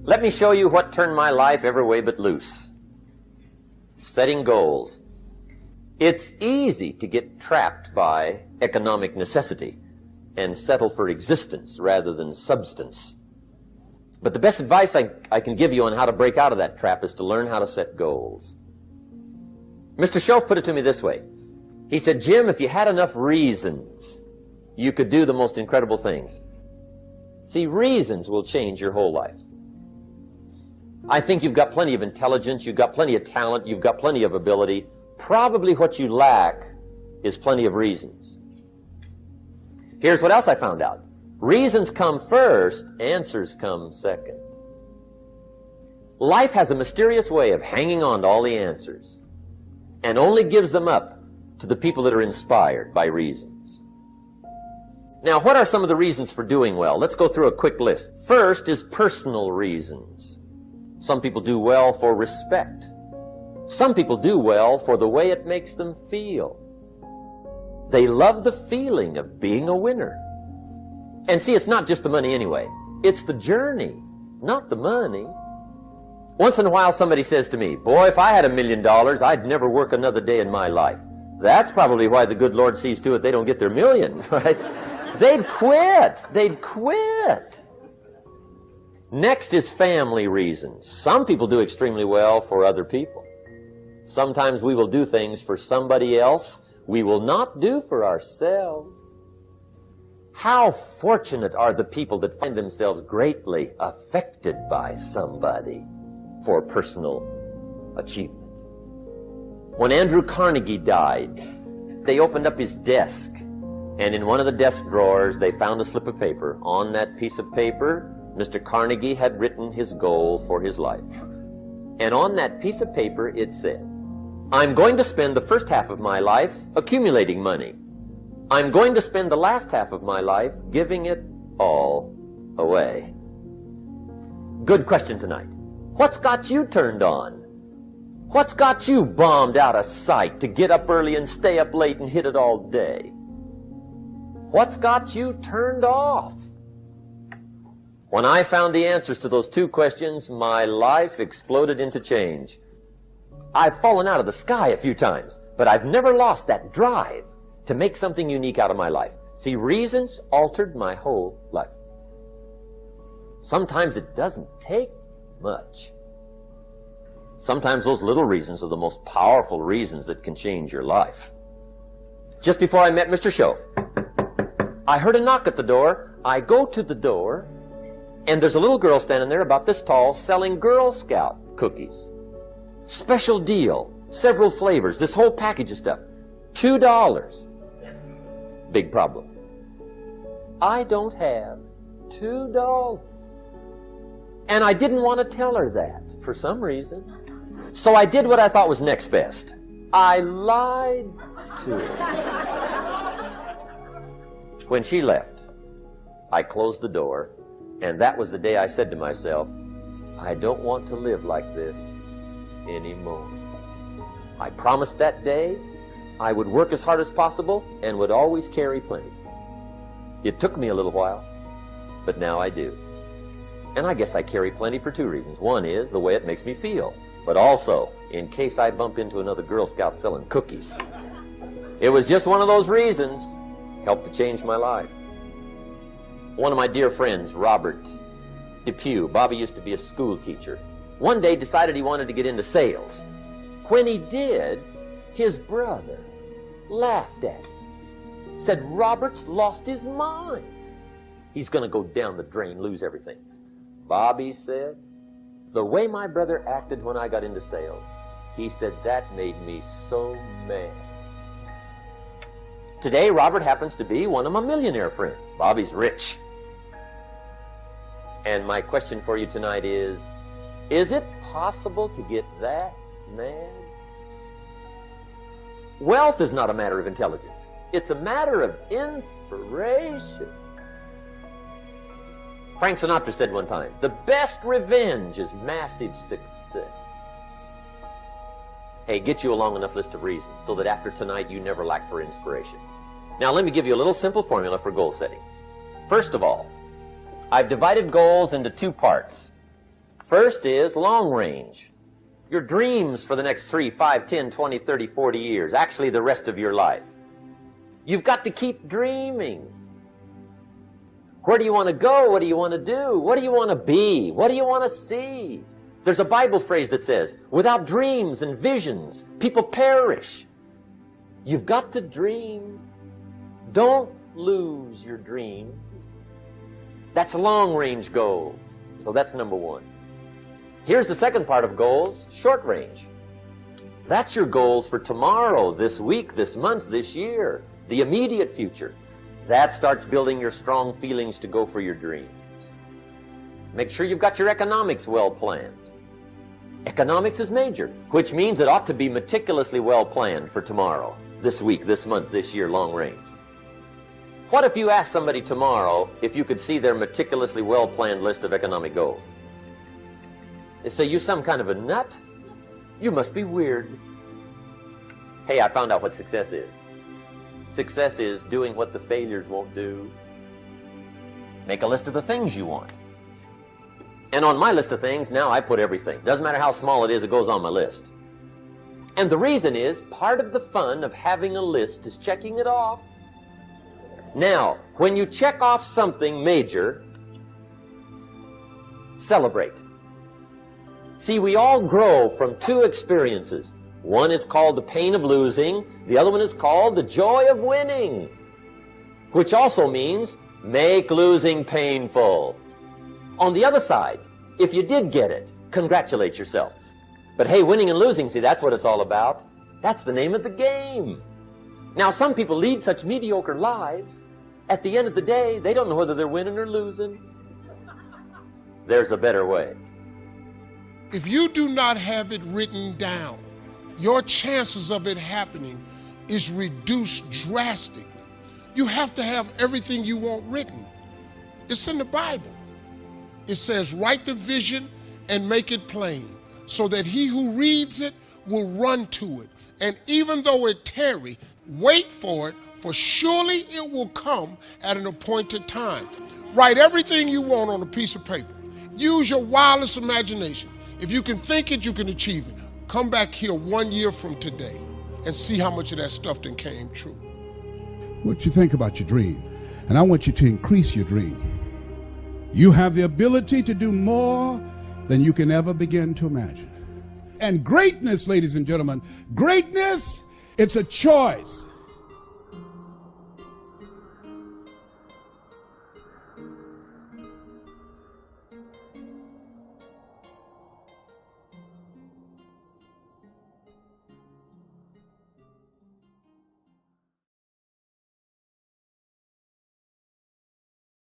Let me show you what turned my life every way but loose. Setting goals. It's easy to get trapped by economic necessity and settle for existence rather than substance. But the best advice I can give you on how to break out of that trap is to learn how to set goals. Mr. Shelf put it to me this way. He said, Jim, if you had enough reasons, you could do the most incredible things. See, reasons will change your whole life. I think you've got plenty of intelligence, you've got plenty of talent, you've got plenty of ability. Probably what you lack is plenty of reasons. Here's what else I found out. Reasons come first, answers come second. Life has a mysterious way of hanging on to all the answers and only gives them up to the people that are inspired by reasons. Now, what are some of the reasons for doing well? Let's go through a quick list. First is personal reasons. Some people do well for respect. Some people do well for the way it makes them feel. They love the feeling of being a winner. And see, it's not just the money anyway. It's the journey, not the money. Once in a while somebody says to me, boy, if I had $1 million, I'd never work another day in my life. That's probably why the good Lord sees to it they don't get their million, right? They'd quit. They'd quit. Next is family reasons. Some people do extremely well for other people. Sometimes we will do things for somebody else we will not do for ourselves. How fortunate are the people that find themselves greatly affected by somebody for personal achievement. When Andrew Carnegie died, they opened up his desk, and in one of the desk drawers they found a slip of paper. On that piece of paper, Mr. Carnegie had written his goal for his life. And on that piece of paper it said, I'm going to spend the first half of my life accumulating money. I'm going to spend the last half of my life giving it all away. Good question tonight. What's got you turned on? What's got you bombed out of sight to get up early and stay up late and hit it all day? What's got you turned off? When I found the answers to those two questions, my life exploded into change. I've fallen out of the sky a few times, but I've never lost that drive to make something unique out of my life. See, reasons altered my whole life. Sometimes it doesn't take much. Sometimes those little reasons are the most powerful reasons that can change your life. Just before I met Mr. Schoaf, I heard a knock at the door. I go to the door, and there's a little girl standing there about this tall selling Girl Scout cookies. Special deal, several flavors, this whole package of stuff. $2. Big problem. I don't have $2. And I didn't want to tell her that for some reason. So I did what I thought was next best. I lied to her. When she left, I closed the door, and that was the day I said to myself, I don't want to live like this anymore. I promised that day I would work as hard as possible and would always carry plenty. It took me a little while, but now I do. And I guess I carry plenty for two reasons. One is the way it makes me feel, but also in case I bump into another Girl Scout selling cookies. It was just one of those reasons, helped to change my life. One of my dear friends, Robert Depew, Bobby used to be a school teacher, one day decided he wanted to get into sales. When he did, his brother laughed at him, said, Robert's lost his mind. He's going to go down the drain, lose everything. Bobby said, the way my brother acted when I got into sales, he said, that made me so mad. Today, Robert happens to be one of my millionaire friends. Bobby's rich. And my question for you tonight is it possible to get that mad? Wealth is not a matter of intelligence. It's a matter of inspiration. Frank Sinatra said one time, the best revenge is massive success. Hey, get you a long enough list of reasons so that after tonight you never lack for inspiration. Now let me give you a little simple formula for goal setting. First of all, I've divided goals into two parts. First is long range. Your dreams for the next 3, 5, 10, 20, 30, 40 years, actually the rest of your life. You've got to keep dreaming. Where do you want to go? What do you want to do? What do you want to be? What do you want to see? There's a Bible phrase that says, without dreams and visions, people perish. You've got to dream. Don't lose your dreams. That's long-range goals. So that's number one. Here's the second part of goals, short range. That's your goals for tomorrow, this week, this month, this year, the immediate future. That starts building your strong feelings to go for your dreams. Make sure you've got your economics well planned. Economics is major, which means it ought to be meticulously well planned for tomorrow, this week, this month, this year, long range. What if you asked somebody tomorrow if you could see their meticulously well planned list of economic goals? They say, you some kind of a nut? You must be weird. Hey, I found out what success is. Success is doing what the failures won't do. Make a list of the things you want. And on my list of things, now I put everything. Doesn't matter how small it is, it goes on my list. And the reason is, part of the fun of having a list is checking it off. Now, when you check off something major, celebrate. See, we all grow from two experiences. One is called the pain of losing. The other one is called the joy of winning, which also means make losing painful. On the other side, if you did get it, congratulate yourself. But hey, winning and losing, see, that's what it's all about. That's the name of the game. Now, some people lead such mediocre lives, at the end of the day, they don't know whether they're winning or losing. There's a better way. If you do not have it written down, your chances of it happening is reduced drastically. You have to have everything you want written. It's in the Bible. It says, write the vision and make it plain, so that he who reads it will run to it. And even though it tarry, wait for it, for surely it will come at an appointed time. Write everything you want on a piece of paper. Use your wildest imagination. If you can think it, you can achieve it. Come back here 1 year from today and see how much of that stuff then came true. What you think about your dream, and I want you to increase your dream. You have the ability to do more than you can ever begin to imagine. And greatness, ladies and gentlemen, greatness, it's a choice.